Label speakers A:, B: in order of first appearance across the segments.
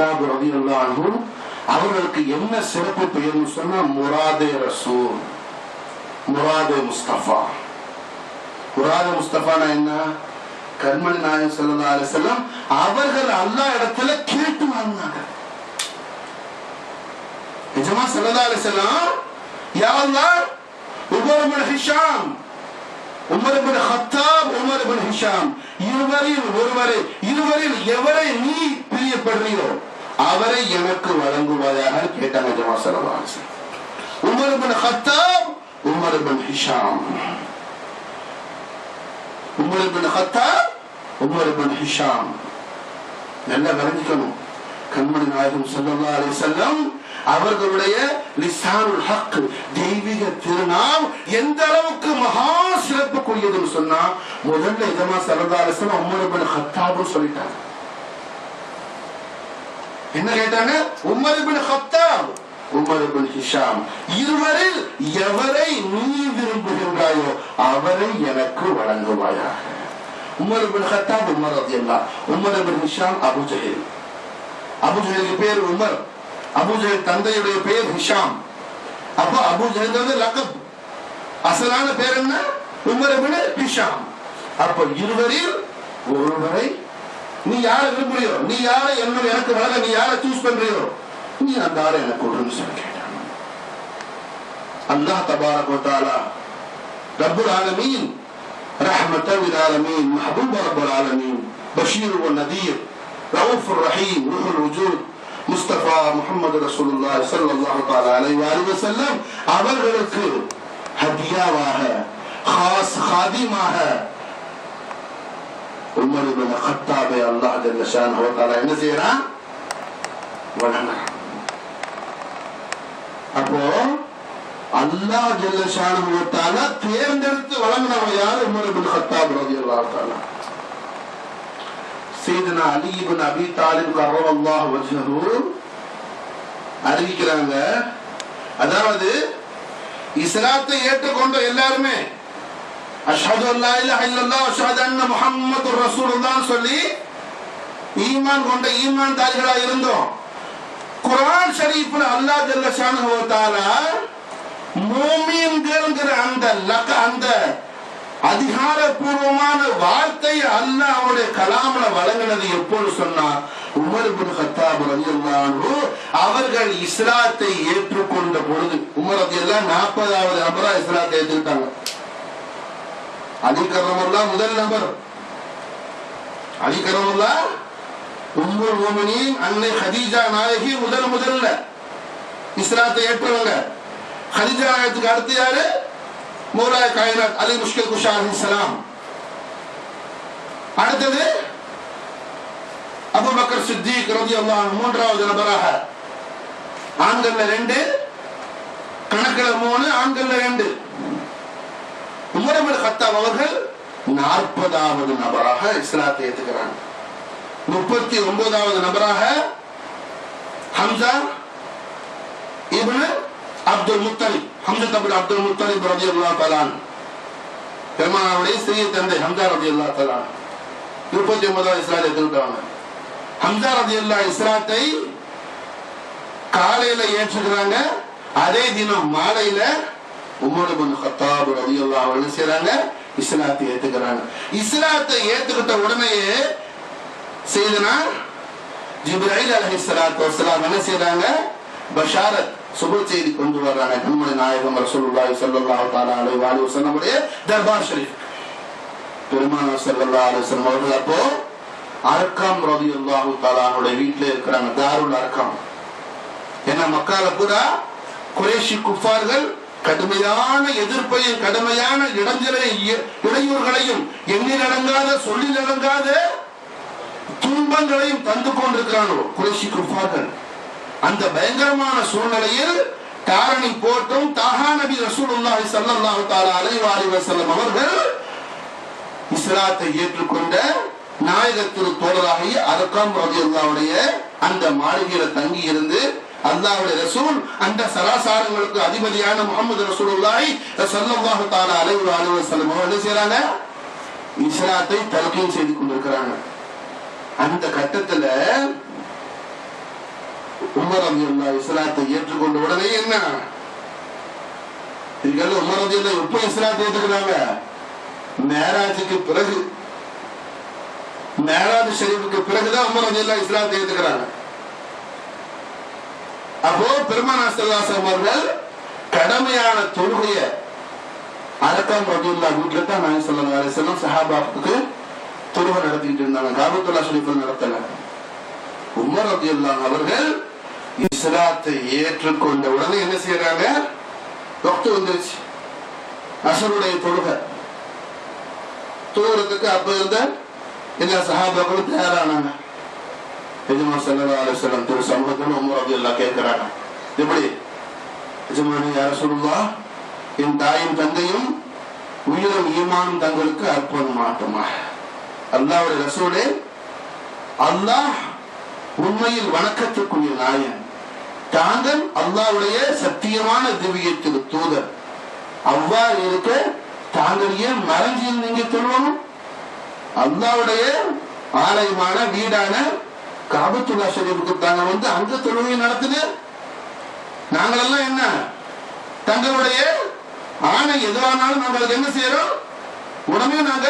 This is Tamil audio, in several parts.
A: கத்தாப் ரலியல்லாஹு அன்ஹு அவர்களுக்கு என்ன சிறப்பு பெயர்னு சொன்னா முராதே ரசூல், முராதே முஸ்தபா. முராதே முஸ்தபானா என்ன? கண்மணி நாயகம் ஸல்லல்லாஹு அலைஹி வஸல்லம் அவர்கள் அல்லாஹ் இடத்துல கேட்டு வாங்கினாங்க. நிஜமா ஸல்லல்லாஹு அலைஹி வஸல்லம் யா அல்லாஹ் Umar ibn Hisham, Umar ibn Khattab, Umar ibn Hisham இருவரில் எவரை நீ பிரியப்படுறியோ அவரை எனக்கு வழங்குவாயாக கேட்டாங்க. நிஜமா ஸல்லல்லாஹு அலைஹி வஸல்லம் Umar ibn Khattab, Umar ibn Hisham, Umar ibn Khattab, Umar ibn Hisham. நல்லா விளங்கிக்கணும். கண்மணி நாயகம் ஸல்லல்லாஹு அலைஹி வஸல்லம் அவர்களுடைய லிசானுல் ஹக் தெய்வீக திருநாள் எந்த அளவுக்கு மகா சிறப்புக்குரியதுன்னு சொன்னா முதல்ல இதமா ஸல்லல்லாஹு அலைஹி வஸல்லம் உமர் இப்னு கத்தாப் சொல்லிட்டாங்க. என்ன கேட்டாங்க? Umar ibn Khattab, Umar ibn Hisham இருவரில் எவரை நீ விரும்புகின்றாயோ அவரை எனக்கு வழங்குவாயாக. உமர் இப்னு கத்தாப் உமர் ரலியல்லாஹு, Umar ibn Hisham Abu Jahl. Abu ஜஹலுக்கு பேர் உமர், அபூ ஜஹல் தந்தையுடைய பெயர் ஹிஷாம். அப்ப அபூ ஜஹல் லகப், அசலான பேர் என்ன? Umar ibn Hisham. அப்ப இருவரில் ஒருவரை நீ யாரை விரும்புறியோ, நீ யாரை எனக்கு வழங்க, நீ யாரை சூஸ் பண்றியோ நீ அந்த ஆளை எனக்கு கொடுன்னு சொல்லி கேட்டாங்க. அல்லாஹ் தபாரக வ தஆலா ரப்புல் ஆலமீன், ரஹ்மத்தல் லில் ஆலமீன், மஹ்பூப் ரப்புல் ஆலமீன், பஷீர் வ நதீர், ரவுஃபுர் ரஹீம், ரூஹுல் வஜூத் முஸ்தபா முஹம்மது ரசூலுல்லாஹி ஸல்லல்லாஹு தஆலா அலைஹி வஸல்லம் அவர்களுக்கு ஹதியாவாக, खास खादिமாக உமர் இப்னு கத்தாபை அல்லாஹ் ஜல்ல ஷானஹு வ தஆலா என்ன செய்யறான்? வழங்குறான். அப்போ அல்லாஹ் ஜல்ல ஷானஹு வ தஆலா தேர்ந்தெடுத்து வழங்கினவங்க யார்? உமர் இப்னு கத்தாப் ரலியல்லாஹு தஆலா. சையதுனா அலி இப்னு அபீ தாலிப் கர்ரமல்லாஹு வஜ்ஹஹு அறிவிக்கிறாங்க, அதாவது இஸ்லாத்தை ஏற்றுக்கொண்ட எல்லாருமே அஷ்ஹது அல்லா இலாஹ இல்லல்லாஹ் வ அஷ்ஹது அன்ன முஹம்மதுர் ரசூலுல்லாஹ் சொல்லி ஈமான் கொண்ட ஈமான்தாரிகளா இருந்தோம். குர்ஆன் ஷரீஃப்ல அல்லாஹ் ஜல்ல ஷானஹு வ தஆலா மூமின்கள்ங்கற அந்த அதிகாரப்பூர்வமான வார்த்தை அல்லாஹ் அவருடைய கலாம்ல வழங்கினது எப்போது சொன்னா உமர் இப்னு கத்தாப் ரலியல்லாஹு அன்ஹு அவர்கள் இஸ்லாத்தை ஏற்றுக்கொண்ட பொழுது. உமர் ரலியல்லாஹு 40வது நபரா இஸ்லாத்தை ஏற்றுக்கிட்டாங்க. அலி கர்ரமல்லாஹ் முதல் நபர். அலி கர்ரமல்லாஹ், உம்முல் முஃமினீன் அன்னை கதீஜா நாயகி முதல்ல இஸ்லாத்தை ஏற்றவங்க. கதீஜா நாயகத்துக்கு அடுத்து யாரு? மௌலாய காயினாத் அலி முஷ்கில் குஷா அலைஹிஸ்ஸலாம். அடுத்தது அபூபக்கர் சித்திக் ரலியல்லாஹு அன்ஹு மூன்றாவது நபராக. ஆண்கள்ல 2, கணக்குல 3, ஆண்கள்ல 2. உமர் இப்னு கத்தாப் அவர்கள் 40வது நபராக இஸ்லாத்தை ஏற்றுக்கிறாங்க. 39வது நபராக ஹம்சா இப்னு அப்துல் முத்தலிப், ஹம்சா இப்னு அப்துல் முத்தலிப் ரலியல்லாஹு தஆலா பெருமானாருடைய சிறிய தந்தை ஹம்சா ரலியல்லாஹு தஆலா 39வது இஸ்லாத்தை ஏற்றுக்கிட்டாங்க. ஹம்சா ரலியல்லாஹு இஸ்லாத்தை காலையில ஏற்றுக்கிறாங்க. அதே தினம் மாலையில உமர் இப்னு கத்தாப் ரலியல்லாஹு அன்ஹு செய்றாங்க, இஸ்லாத்தை ஏத்துக்கறாங்க. இஸ்லாத்தை ஏத்துக்கிட்ட உடனே சையதுனா ஜிப்ரீல் அலைஹிஸ்ஸலாத்து வஸ்ஸலாம் என்ன செய்றாங்க? பஷாரத் சுப செய்தி கொண்டு வர்றாங்க. கண்மணி நாயகம் ரசூலுல்லாஹி ஸல்லல்லாஹு தஆலா அலைஹி வஸல்லம் உடைய தர்பார் ஷரீஃப். பெருமானார் ஸல்லல்லாஹு அலைஹி வஸல்லம் அவர்கள் அப்போ அர்கம் ரலியல்லாஹு தஆலா அவருடைய வீட்ல இருக்கிறாங்க, தாருல் அர்கம். ஏன்னா மக்கால பூரா குறைஷி குஃபார்கள் கடுமையான எதிர்ப்பையும் கடுமையான இடையூறுகளையும் எண்ணிலடங்காத சொல்லிலடங்காத துன்பங்களையும் தந்து கொண்டிருக்கிறானோ குறைஷி குஃபார்கள். அந்த பயங்கரமான சூழ்நிலையில் தாரணி போட்டும் தாஹா நபி ரசூலுல்லாஹி ஸல்லல்லாஹு தஆலா அலைஹி வஸல்லம் அவர்கள் இஸ்லாத்தை ஏற்றுக்கொண்ட நாயகத்தின் தோழராகிய அர்கம் ரலியல்லாஹு அன்ஹு அந்த மாளிகையில தங்கி இருந்து அல்லாஹ்வுடைய ரசூல் அந்த சராசாரங்களுக்கு அதிபதியான முஹம்மது ரசூலுல்லாஹி ஸல்லல்லாஹு தஆலா அலைஹி வஸல்லம் அவர்கள் செய்றாங்க, இஸ்லாத்தை தல்கீன் செய்து கொண்டிருக்கிறாங்க. அந்த கட்டத்துல உமர் ரலியல்லாஹு இஸ்லாத்தை ஏற்றுக்கொண்ட உடனே என்ன இதுல உமர் ரலியல்லாஹு எப்ப இஸ்லாத்தை ஏற்றுக்கிறாங்க? மேராஜுக்கு பிறகு, மேராஜ் ஷரீஃபுக்கு பிறகுதான் உமர் ரலியல்லாஹு இஸ்லாத்தை ஏற்றுக்கிறாங்க. அப்போ பெருமானார் ஸல்லல்லாஹு அலைஹி வஸல்லம் அவர்கள் கடமையான தொழுகையை அரக்கம் ரலியல்லாஹு வீட்டுல தான் நாயகம் ஸல்லல்லாஹு அலைஹி வஸல்லம் சஹாபாவுக்கு தொழுகை நடத்திட்டு இருந்தாங்க. காபத்துல்லாஹ் ஷரீஃபில் நடத்தல. உமர் ரலியல்லாஹு அவர்கள் இஸ்லாத்தை ஏற்றுக்கொண்ட உடனே என்ன செய்யறாங்க? வக்து வந்துருச்சு, அஸருடைய தொழுகை தொழுகிறதுக்கு அப்ப இருந்த எல்லா சஹாபாக்களும் தயாரானாங்க. எஜமான் ஸல்லல்லாஹு அலைஹி வஸல்லம் திரு சமூகத்தில் உமர் ரலியல்லாஹு கேட்கிறாங்க, எப்படி எஜமானே யா ரசூலுல்லாஹ், என் தாயும் தந்தையும் உயிரும் ஈமானும் தங்களுக்கு அர்ப்பணம் ஆட்டுமா? அல்லாஹ்வுடைய ரசூலே, அல்லாஹ் உண்மையில் வணக்கத்துக்குரிய நாயன், தாங்கள் அல்லாஹ்வுடைய சத்தியமான திவ்ய தூதர். அவ்வாறு இருக்க தாங்கள் ஏன் மறைஞ்சி நீங்க சொல்லணும்? அல்லாஹ்வுடைய ஆலயமான வீடான காபத்துல்லாஹ் ஷரீஃபுக்கு தாங்க வந்து அங்க தொழுகை நடத்துன. நாங்களெல்லாம் என்ன தங்களுடைய ஆணை எதுவானாலும் நாங்கள் என்ன செய்யறோம்? உடனே நாங்க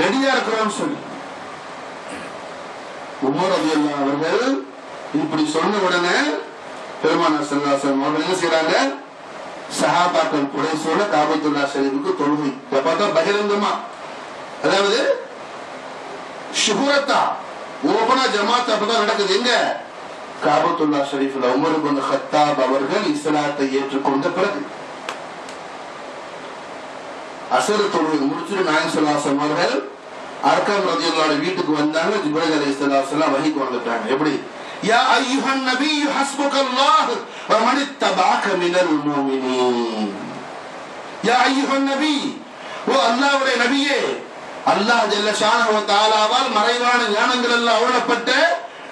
A: ரெடியா இருக்கிறோம் சொல்லி உமர் ரலியல்லாஹு அவர்கள் இப்படி சொன்ன உடனே பெருமானார் ஸல்லல்லாஹு அலைஹி வஸல்லம் அவர்கள் என்ன செய்யறாங்க? சஹாபாக்கள் புடைசூழ காபத்துல்லாஹ் ஷரீஃபுக்கு தொழுகை. பார்த்தா பகிரங்கமா, அதாவது ஷுஹூரத்தா ஓபனா ஜமாத் அப்பதான் நடக்குது. எங்க? காபத்துல்லாஹ் ஷரீஃப்ல உமர் இப்னு கத்தாப் அவர்கள் இஸ்லாத்தை ஏற்றுக்கொண்ட பிறகு அஸர் தொழுகை முடிச்சுட்டு நாயகம் ஸல்லல்லாஹு அலைஹி வஸல்லம் அவர்கள் அர்கம் ரலியல்லாஹு வீட்டுக்கு வந்தாங்க. ஜிப்ரீல் அலைஹிஸ்ஸலாம் வஹி கொண்டு வந்துட்டாங்க. எப்படி? யா அய்யுஹன் நபி ஹஸ்புக்கல்லாஹ் வ மன் இத்தபஅக மினல் முஃமினீன். யா அய்யுஹன் நபி, ஓ அல்லாஹ்வுடைய நபியே, அல்லாஹ் ஜல்ல ஷானஹு வ தஆலாவால் மறைவான ஞானங்கள் எல்லாம் அருளப்பட்ட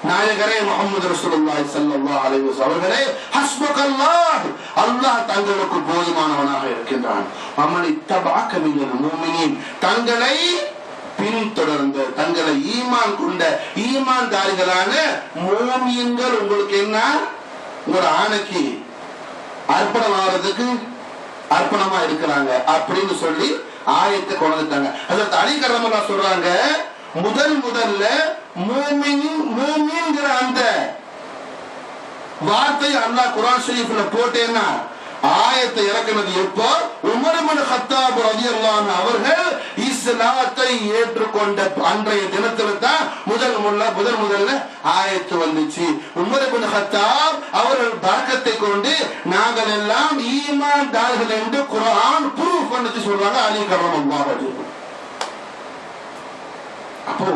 A: நாயகரே முஹம்மது ரசூலுல்லாஹி ஸல்லல்லாஹு அலைஹி வஸல்லம் அவர்களே, ஹஸ்புக்கல்லாஹ், அல்லாஹ் தங்களுக்கு போதுமானவனாக இருக்கின்றான். வ மன் இத்தபஅக மினல் முஃமினீன், தங்களை பின்தொடர்ந்த தங்களை ஈமான் கொண்ட ஈமான்தாரிகளான மூமின்கள் உங்களுக்கு என்ன ஒரு ஆணைக்கு அர்ப்பணம் ஆகிறதுக்கு அர்ப்பணமா இருக்கிறாங்க அப்படின்னு சொல்லி ஆயத்தை கொண்டுட்டாங்க. அதற்கு அலி கர்ரமல்லாஹு சொல்றாங்க, முதல்ல மூமின்ங்கிற அந்த வார்த்தை அல்லாஹ் குர்ஆன் ஷரீஃப்ல போட்டேன்னா ஆயத்தை இறக்குனது எப்போ? உமர் இப்னு கத்தாப் ரலியல்லாஹு அன்ஹு அவர்கள் இஸ்லாத்தை ஏற்றுக்கொண்ட அன்றைய தினத்துல தான் முதல்ல ஆயத்து வந்துச்சு. உமர் இப்னு கத்தாப் அவர்கள் பரக்கத்தை கொண்டு நாங்கள் எல்லாம் ஈமான்தார்கள் என்று குர்ஆன் ப்ரூஃப் பண்ணி சொல்றாங்க அலி கர்ரமல்லாஹு வஜஹு. அப்போ